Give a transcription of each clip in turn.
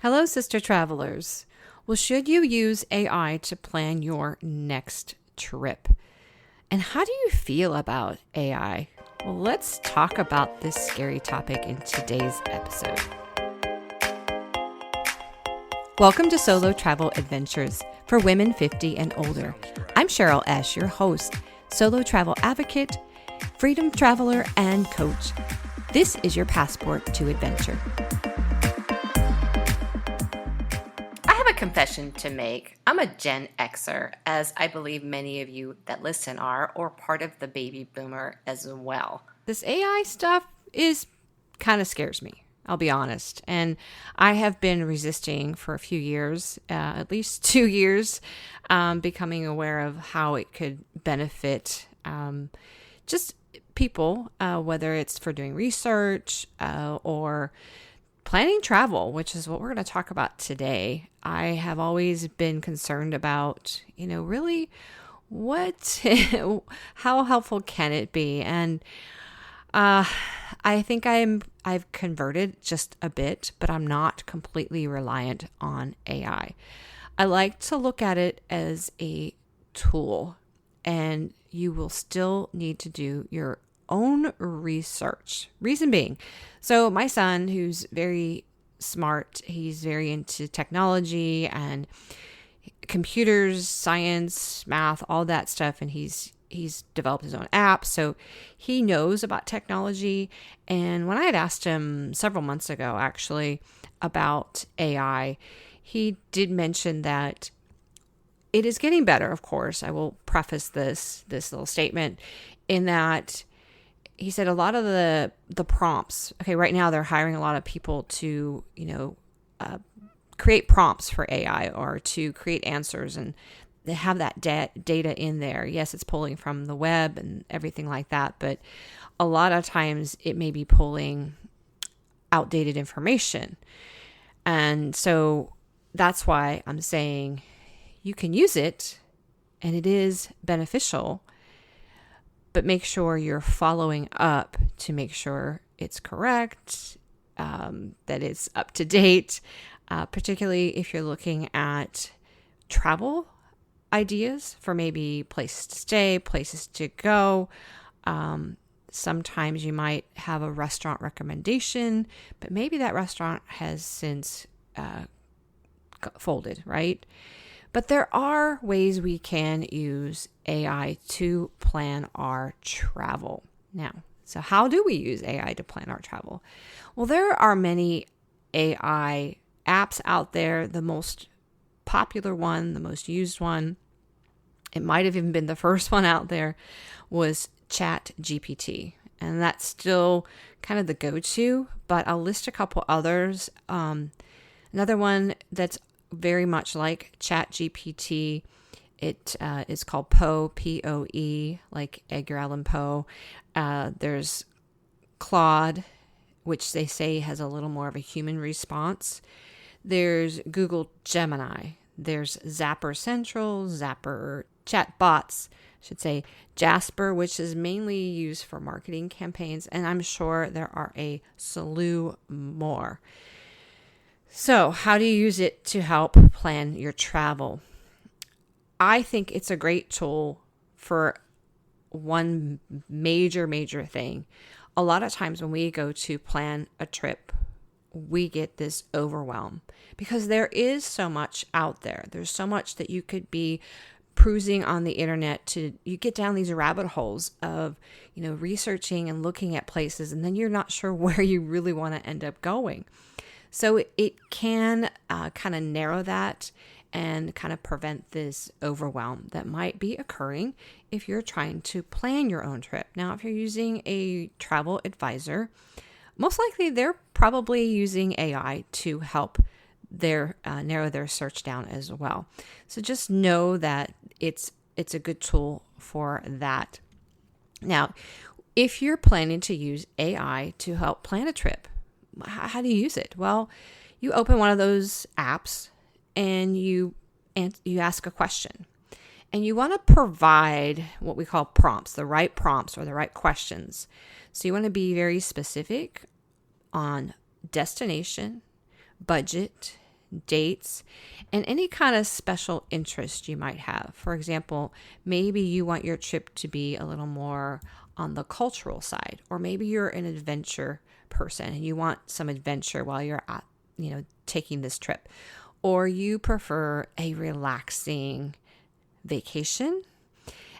Hello, sister travelers. Well, should you use AI to plan your next trip? And how do you feel about AI? Well, let's talk about this scary topic in today's episode. Welcome to Solo Travel Adventures for women 50 and older. I'm Cheryl Esch, your host, solo travel advocate, freedom traveler, and coach. This is your passport to adventure. Confession to make. I'm a Gen Xer, as I believe many of you that listen are, or part of the baby boomer as well. This AI stuff kind of scares me, I'll be honest. And I have been resisting for a few years, at least 2 years, becoming aware of how it could benefit just people, whether it's for doing research or planning travel, which is what we're going to talk about today. I have always been concerned about, really how helpful can it be? And I think I've converted just a bit, but I'm not completely reliant on AI. I like to look at it as a tool, and you will still need to do your own research. Reason being, so my son, who's very smart, he's very into technology and computers, science, math, all that stuff, and he's developed his own app, so he knows about technology. And when I had asked him several months ago, actually, about AI, he did mention that it is getting better. Of course, I will preface this little statement in that he said a lot of the prompts, okay, right now they're hiring a lot of people to, create prompts for AI or to create answers, and they have that data in there. Yes, it's pulling from the web and everything like that, but a lot of times it may be pulling outdated information. And so that's why I'm saying you can use it and it is beneficial, but make sure you're following up to make sure it's correct, that it's up to date, particularly if you're looking at travel ideas for maybe places to stay, places to go. Sometimes you might have a restaurant recommendation, but maybe that restaurant has since folded, right? But there are ways we can use AI to plan our travel. Now, so how do we use AI to plan our travel? Well, there are many AI apps out there. The most popular one, the most used one, it might have even been the first one out there, was ChatGPT. And that's still kind of the go-to, but I'll list a couple others. Another one that's very much like ChatGPT, it is called Poe, P-O-E, like Edgar Allan Poe. There's Claude, which they say has a little more of a human response. There's Google Gemini. There's Zapper Central, Zapper Chatbots, I should say Jasper, which is mainly used for marketing campaigns. And I'm sure there are a slew more. So how do you use it to help plan your travel? I think it's a great tool for one major thing. A lot of times when we go to plan a trip, we get this overwhelm because there is so much out there. There's so much that you could be cruising on the internet you get down these rabbit holes of, researching and looking at places, and then you're not sure where you really want to end up going. So it can kind of narrow that and kind of prevent this overwhelm that might be occurring if you're trying to plan your own trip. Now, if you're using a travel advisor, most likely they're probably using AI to help narrow their search down as well. So just know that it's a good tool for that. Now, if you're planning to use AI to help plan a trip, how do you use it? Well, you open one of those apps and you ask a question. And you want to provide what we call prompts, the right prompts or the right questions. So you want to be very specific on destination, budget, dates, and any kind of special interest you might have. For example, maybe you want your trip to be a little more on the cultural side, or maybe you're an adventure person and you want some adventure while you're at, taking this trip, or you prefer a relaxing vacation.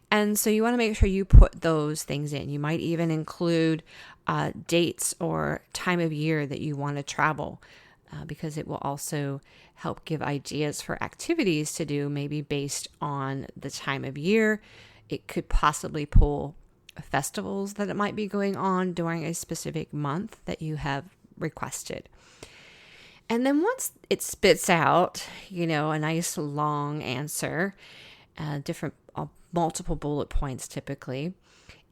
And so you want to make sure you put those things in. You might even include dates or time of year that you want to travel, because it will also help give ideas for activities to do, maybe based on the time of year. It could possibly pull festivals that it might be going on during a specific month that you have requested. And then once it spits out, a nice long answer, different multiple bullet points typically,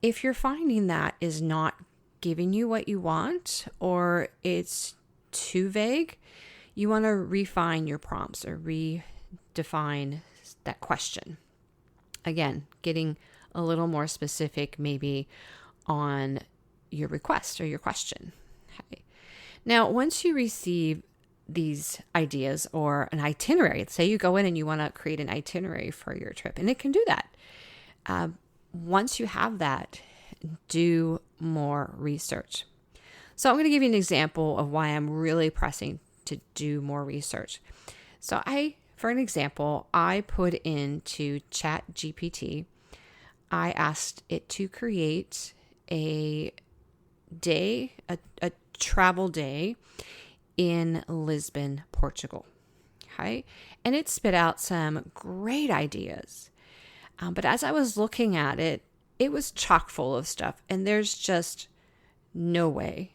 if you're finding that is not giving you what you want, or it's too vague, you want to refine your prompts or redefine that question. Again, getting a little more specific maybe on your request or your question. Okay. Now, once you receive these ideas or an itinerary, say you go in and you want to create an itinerary for your trip, and it can do that. Once you have that, do more research. So I'm going to give you an example of why I'm really pressing to do more research. So for an example, I put into ChatGPT, I asked it to create a day, a travel day in Lisbon, Portugal. Okay. And it spit out some great ideas. But as I was looking at it, it was chock full of stuff. And there's just no way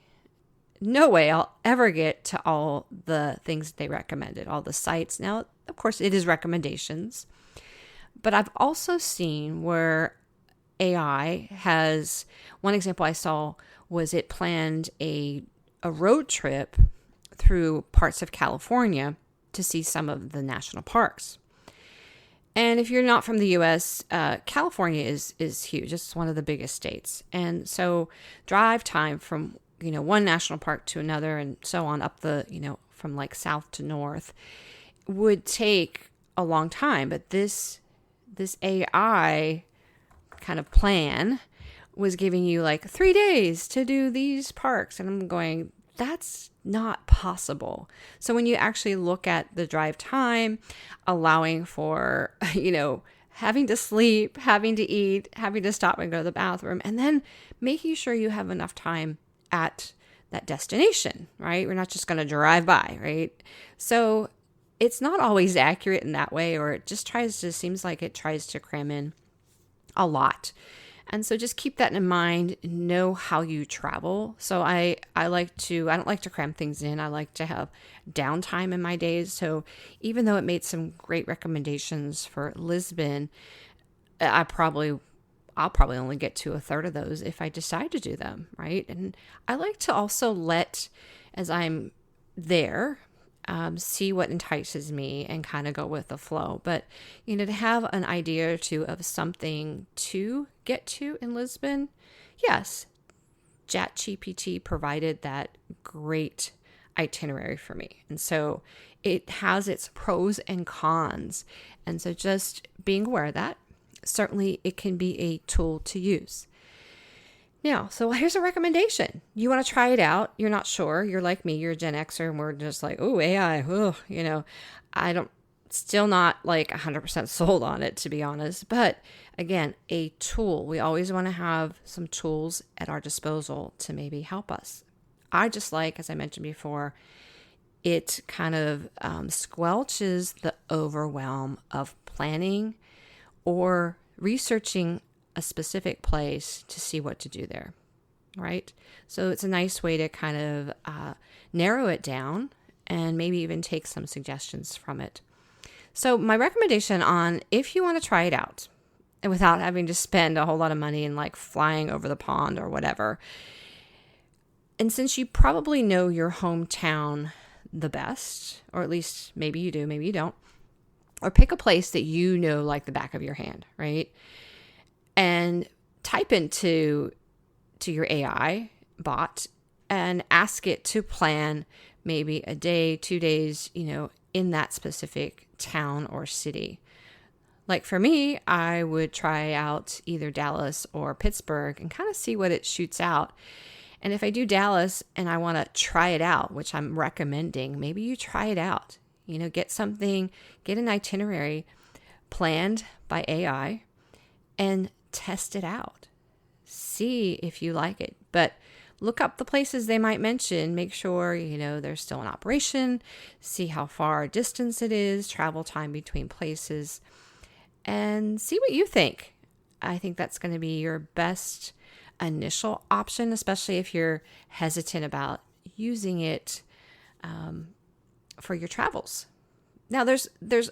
I'll ever get to all the things they recommended, all the sites. Now, of course, it is recommendations. But I've also seen where AI has, one example I saw was it planned a road trip through parts of California to see some of the national parks. And if you're not from the U.S., California is huge. It's one of the biggest states. And so drive time from, one national park to another and so on up from like south to north would take a long time. But this AI kind of plan was giving you like 3 days to do these parks. And I'm going, that's not possible. So when you actually look at the drive time, allowing for, having to sleep, having to eat, having to stop and go to the bathroom, and then making sure you have enough time at that destination, right? We're not just going to drive by, right? So it's not always accurate in that way, or it just seems like it tries to cram in a lot. And so just keep that in mind, know how you travel. So I don't like to cram things in. I like to have downtime in my days. So even though it made some great recommendations for Lisbon, I'll probably only get to a third of those if I decide to do them, right? And I like to also let, as I'm there, see what entices me and kind of go with the flow. But, to have an idea or two of something to get to in Lisbon, yes, ChatGPT provided that great itinerary for me. And so it has its pros and cons. And so just being aware of that, certainly it can be a tool to use. Now, so here's a recommendation. You want to try it out. You're not sure. You're like me. You're a Gen Xer, and we're just like, oh, AI. Still not like 100% sold on it, to be honest. But again, a tool. We always want to have some tools at our disposal to maybe help us. I just like, as I mentioned before, it kind of squelches the overwhelm of planning or researching a specific place to see what to do there, right? So it's a nice way to kind of narrow it down and maybe even take some suggestions from it. So my recommendation on if you want to try it out and without having to spend a whole lot of money and like flying over the pond or whatever, and since you probably know your hometown the best, or at least maybe you do, maybe you don't, or pick a place that you know like the back of your hand, right? And type into your AI bot and ask it to plan maybe a day, 2 days, in that specific town or city. Like for me, I would try out either Dallas or Pittsburgh and kind of see what it shoots out. And if I do Dallas and I want to try it out, which I'm recommending, maybe you try it out. Get an itinerary planned by AI and test it out. See if you like it. But look up the places they might mention. Make sure, they're still in operation. See how far distance it is, travel time between places, and see what you think. I think that's going to be your best initial option, especially if you're hesitant about using it for your travels. Now, there's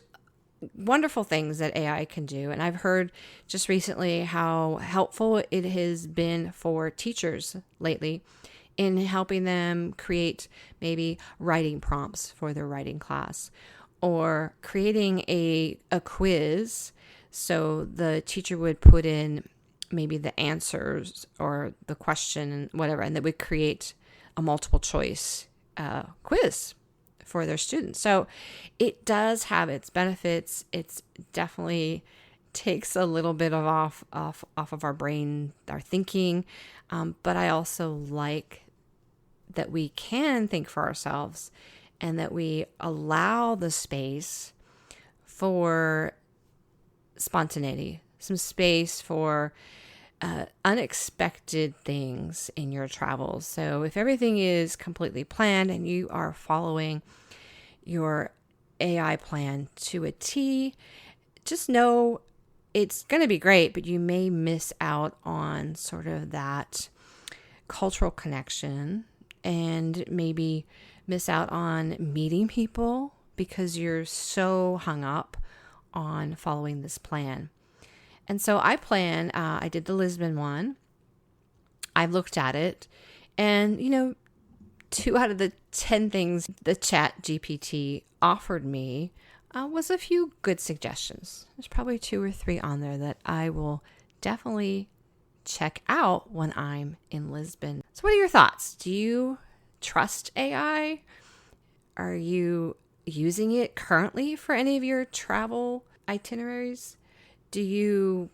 wonderful things that AI can do, and I've heard just recently how helpful it has been for teachers lately in helping them create maybe writing prompts for their writing class, or creating a quiz. So the teacher would put in maybe the answers or the question and whatever, and that would create a multiple choice quiz for their students. So it does have its benefits. It's definitely takes a little bit of off of our brain, our thinking. But I also like that we can think for ourselves and that we allow the space for spontaneity, some space for unexpected things in your travels. So if everything is completely planned and you are following your AI plan to a T, just know it's going to be great, but you may miss out on sort of that cultural connection and maybe miss out on meeting people because you're so hung up on following this plan. And so I did the Lisbon one. I looked at it and, 2 out of the 10 things the ChatGPT offered me was a few good suggestions. There's probably 2 or 3 on there that I will definitely check out when I'm in Lisbon. So what are your thoughts? Do you trust AI? Are you using it currently for any of your travel itineraries? Do you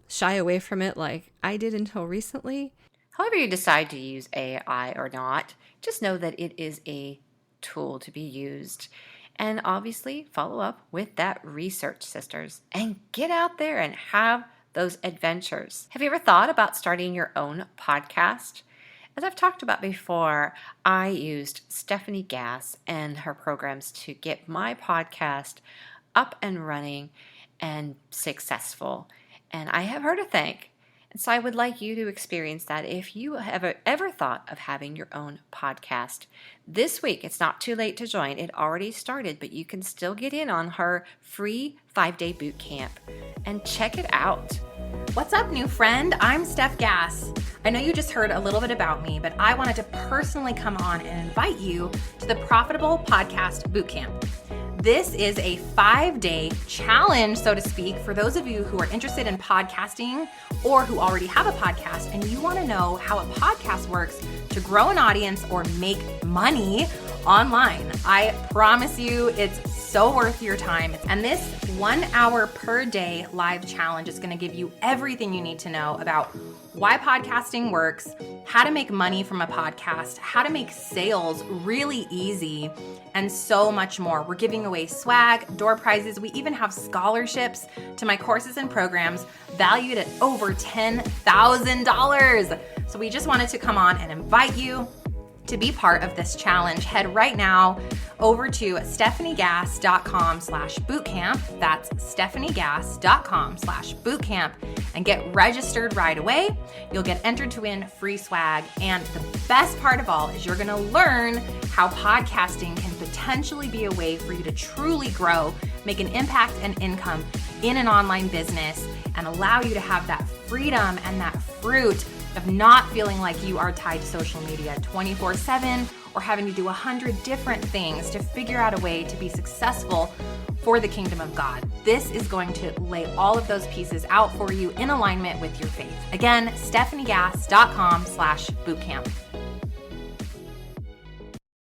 shy away from it like I did until recently? However you decide to use AI or not, just know that it is a tool to be used. And obviously follow up with that research, sisters, and get out there and have those adventures. Have you ever thought about starting your own podcast? As I've talked about before, I used Stephanie Gass and her programs to get my podcast up and running and successful. And I have her to thank. And so I would like you to experience that if you have ever thought of having your own podcast. This week, it's not too late to join. It already started, but you can still get in on her free 5-day boot camp and check it out. What's up, new friend? I'm Steph Gass. I know you just heard a little bit about me, but I wanted to personally come on and invite you to the Profitable Podcast Bootcamp. This is a 5-day challenge, so to speak, for those of you who are interested in podcasting or who already have a podcast and you want to know how a podcast works to grow an audience or make money online. I promise you it's so worth your time. And this 1 hour per day live challenge is going to give you everything you need to know about why podcasting works, how to make money from a podcast, how to make sales really easy, and so much more. We're giving away swag, door prizes. We even have scholarships to my courses and programs valued at over $10,000. So we just wanted to come on and invite you to be part of this challenge. Head right now over to stephaniegass.com/bootcamp. That's stephaniegass.com/bootcamp and get registered right away. You'll get entered to win free swag. And the best part of all is you're going to learn how podcasting can potentially be a way for you to truly grow, make an impact and income in an online business, and allow you to have that freedom and that fruit of not feeling like you are tied to social media 24/7 or having to do 100 different things to figure out a way to be successful for the kingdom of God. This is going to lay all of those pieces out for you in alignment with your faith. Again, stephaniegass.com/bootcamp.